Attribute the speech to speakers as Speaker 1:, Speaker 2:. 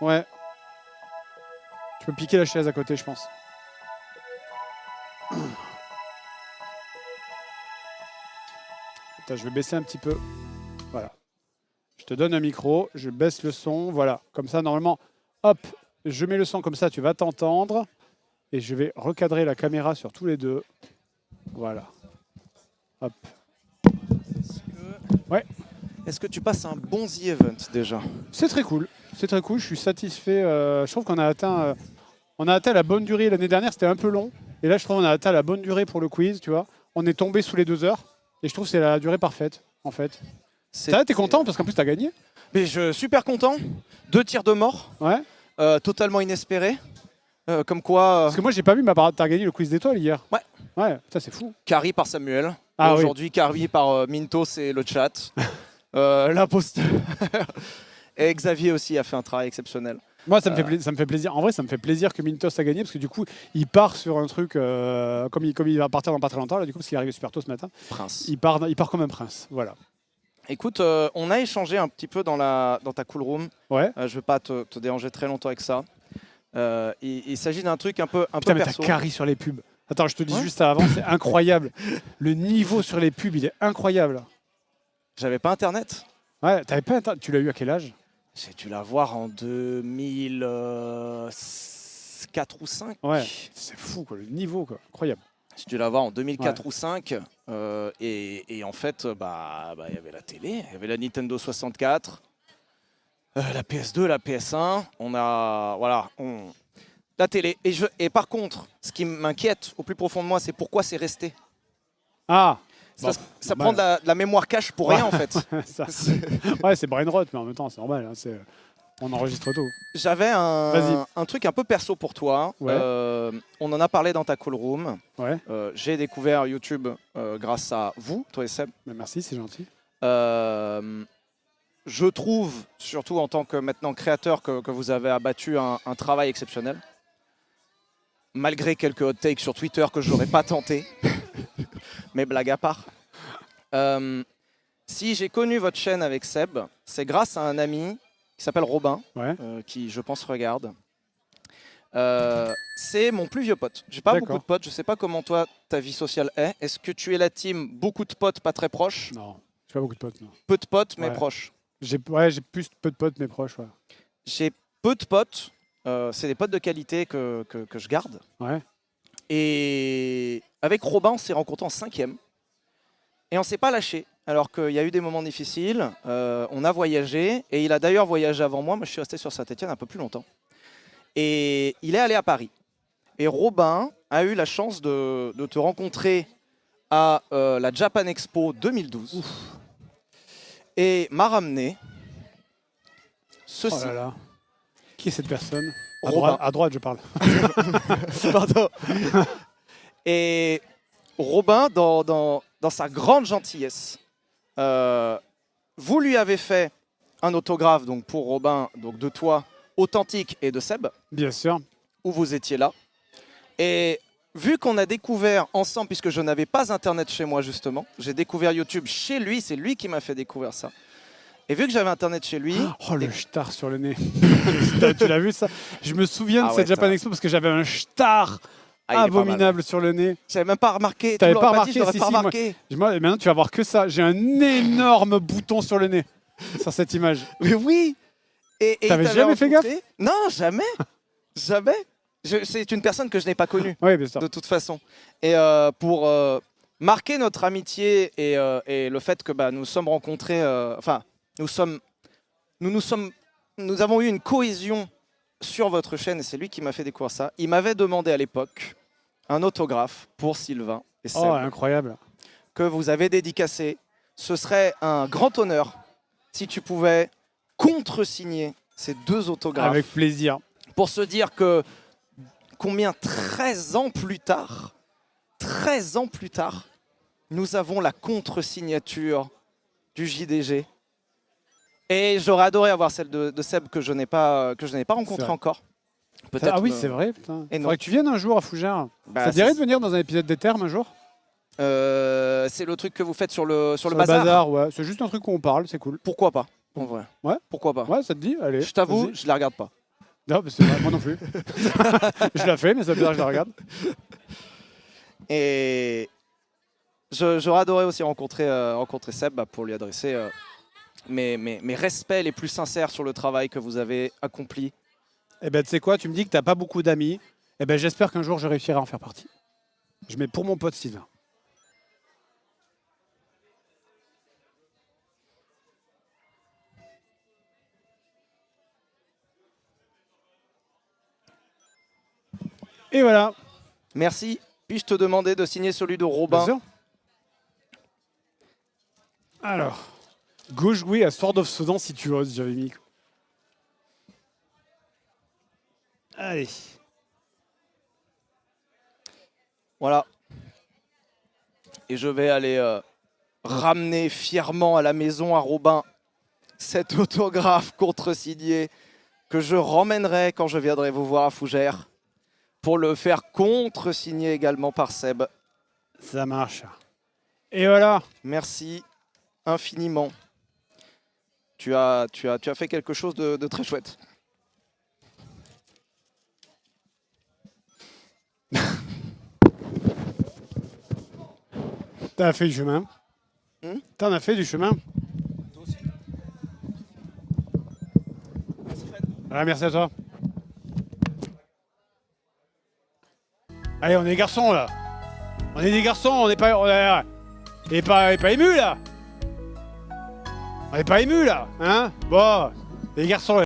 Speaker 1: Ouais. Tu peux piquer la chaise à côté, je pense. Attends, je vais baisser un petit peu. Voilà. Je te donne un micro, je baisse le son, voilà. Comme ça, normalement, hop, je mets le son comme ça, tu vas t'entendre. Et je vais recadrer la caméra sur tous les deux. Voilà. Hop. Ouais.
Speaker 2: Est-ce que tu passes un bon The Event déjà?
Speaker 1: C'est très cool. C'est très cool. Je suis satisfait. Je trouve qu'on a atteint la bonne durée. L'année dernière, c'était un peu long. Et là, je trouve qu'on a atteint la bonne durée pour le quiz. Tu vois, on est tombé sous les 2 heures. Et je trouve que c'est la durée parfaite, en fait. Ça, t'es content parce qu'en plus, t'as gagné?
Speaker 2: Mais je suis super content. 2 tirs de mort.
Speaker 1: Ouais.
Speaker 2: Totalement inespéré. Comme quoi.
Speaker 1: Parce que moi, j'ai pas vu, mais t'as gagné le quiz d'étoiles hier.
Speaker 2: Ouais.
Speaker 1: Ouais, ça, c'est fou.
Speaker 2: Carry par Samuel.
Speaker 1: Ah,
Speaker 2: aujourd'hui, carry par Mintos et le chat. L'imposteur. Et Xavier aussi a fait un travail exceptionnel.
Speaker 1: Moi, ça me fait plaisir. En vrai, ça me fait plaisir que Mintos a gagné parce que du coup, il part sur un truc comme il va partir dans pas très longtemps. Là, du coup, parce qu'il est arrivé super tôt ce matin.
Speaker 2: Prince.
Speaker 1: Il part comme un prince. Voilà.
Speaker 2: Écoute, on a échangé un petit peu dans ta cool room.
Speaker 1: Ouais.
Speaker 2: Je ne veux pas te déranger très longtemps avec ça. Il s'agit d'un truc un peu
Speaker 1: Putain, mais
Speaker 2: perso.
Speaker 1: t'as carry sur les pubs. Attends, je te dis juste avant, c'est incroyable. Le niveau sur les pubs, il est incroyable.
Speaker 2: J'avais pas internet.
Speaker 1: Ouais, t'avais pas internet. Tu l'as eu à quel âge?
Speaker 2: J'ai dû l'avoir en 2004 ou 5.
Speaker 1: Ouais, c'est fou, quoi, le niveau, quoi. Incroyable.
Speaker 2: J'ai dû l'avoir en 2004 ou 5. Et en fait, il y avait la télé, il y avait la Nintendo 64, la PS2, la PS1. On a. Voilà. La télé. Et par contre, ce qui m'inquiète au plus profond de moi, c'est pourquoi c'est resté.
Speaker 1: Ah!
Speaker 2: Ça prend de la mémoire cache pour rien en fait.
Speaker 1: Ouais, c'est brain rot, mais en même temps, c'est normal. Hein, on enregistre tout.
Speaker 2: J'avais un truc un peu perso pour toi.
Speaker 1: Ouais.
Speaker 2: On en a parlé dans ta cool room.
Speaker 1: Ouais.
Speaker 2: J'ai découvert YouTube grâce à vous, toi et Seb.
Speaker 1: Mais merci, c'est gentil.
Speaker 2: Je trouve, surtout en tant que maintenant créateur, que vous avez abattu un travail exceptionnel. Malgré quelques hot takes sur Twitter que je n'aurais pas tenté. Mais blague à part. Si j'ai connu votre chaîne avec Seb, c'est grâce à un ami qui s'appelle Robin, qui je pense regarde. C'est mon plus vieux pote. J'ai pas beaucoup de potes, je sais pas comment toi ta vie sociale est. Est-ce que tu es la team beaucoup de potes pas très proches?
Speaker 1: Non, j'ai pas beaucoup de potes. Non.
Speaker 2: Peu de potes mais proches.
Speaker 1: J'ai plus peu de potes mais proches. Ouais.
Speaker 2: J'ai peu de potes. C'est des potes de qualité que je garde.
Speaker 1: Ouais.
Speaker 2: Et avec Robin, on s'est rencontrés en 5e. Et on s'est pas lâché. Alors qu'il y a eu des moments difficiles. On a voyagé. Et il a d'ailleurs voyagé avant moi. Moi, je suis resté sur Saint-Etienne un peu plus longtemps. Et il est allé à Paris. Et Robin a eu la chance de te rencontrer à la Japan Expo 2012. Ouf. Et m'a ramené ceci.
Speaker 1: Oh là là. Qui est cette personne? À droite, je parle.
Speaker 2: Pardon. Et Robin, dans sa grande gentillesse, vous lui avez fait un autographe donc pour Robin, donc de toi, authentique et de Seb.
Speaker 1: Bien sûr.
Speaker 2: Où vous étiez là. Et vu qu'on a découvert ensemble, puisque je n'avais pas internet chez moi justement, j'ai découvert YouTube chez lui, c'est lui qui m'a fait découvrir ça. Et vu que j'avais internet chez lui...
Speaker 1: Oh, le star sur le nez. Tu l'as vu ça? Je me souviens de cette Japan Expo parce que j'avais un star abominable sur le nez.
Speaker 2: J'avais même pas remarqué.
Speaker 1: T'avais pas remarqué?
Speaker 2: J'aurais pas remarqué.
Speaker 1: Maintenant, tu vas voir que ça. J'ai un énorme bouton sur le nez sur cette image.
Speaker 2: Mais oui.
Speaker 1: T'avais jamais fait gaffe?
Speaker 2: Non, jamais. Jamais. C'est une personne que je n'ai pas connue.
Speaker 1: Oui, bien sûr.
Speaker 2: De toute façon. Et pour marquer notre amitié et le fait que nous sommes rencontrés... Nous avons eu une cohésion sur votre chaîne et c'est lui qui m'a fait découvrir ça. Il m'avait demandé à l'époque un autographe pour Sylvain et Seb.
Speaker 1: Oh, incroyable.
Speaker 2: Que vous avez dédicacé. Ce serait un grand honneur si tu pouvais contre-signer ces 2 autographes.
Speaker 1: Avec plaisir.
Speaker 2: Pour se dire que combien 13 ans plus tard, nous avons la contre-signature du JDG. Et j'aurais adoré avoir celle de Seb que je n'ai pas rencontré encore.
Speaker 1: Ah oui, c'est vrai. Il faudrait que tu viennes un jour à Fougères. Ça te dirait de venir dans un épisode des Termes un jour?
Speaker 2: C'est le truc que vous faites sur le bazar.
Speaker 1: Bazar, ouais. C'est juste un truc où on parle, c'est cool.
Speaker 2: Pourquoi pas? en vrai.
Speaker 1: Ouais.
Speaker 2: Pourquoi pas?
Speaker 1: Ouais, ça te dit? Allez.
Speaker 2: Je t'avoue,
Speaker 1: vas-y.
Speaker 2: je la regarde pas.
Speaker 1: Non, mais c'est vrai, moi non plus. Je la fais, mais ça veut dire que je la regarde.
Speaker 2: Et j'aurais adoré aussi rencontrer Seb pour lui adresser mes respects les plus sincères sur le travail que vous avez accompli.
Speaker 1: Eh ben, tu sais quoi, tu me dis que t'as pas beaucoup d'amis. Eh ben, j'espère qu'un jour je réussirai à en faire partie. Je mets pour mon pote Sylvain. Et voilà.
Speaker 2: Merci. Puis-je te demander de signer celui de
Speaker 1: Bien
Speaker 2: Robin?
Speaker 1: sûr. Alors, gauche Gui à Sword of Sedan si tu oses, j'avais mis. Allez.
Speaker 2: Voilà. Et je vais aller ramener fièrement à la maison à Robin cet autographe contresigné que je ramènerai quand je viendrai vous voir à Fougères pour le faire contresigner également par Seb.
Speaker 1: Ça marche. Et voilà.
Speaker 2: Merci infiniment. Tu as fait quelque chose de très chouette.
Speaker 1: T'as fait du chemin. T'en as fait du chemin.
Speaker 2: Toi aussi. Merci Fred.
Speaker 1: Ah, merci à toi. Allez, on est des garçons là. On est des garçons, on n'est pas, on est pas émus là. On n'est pas émus là, hein. Bon, les garçons.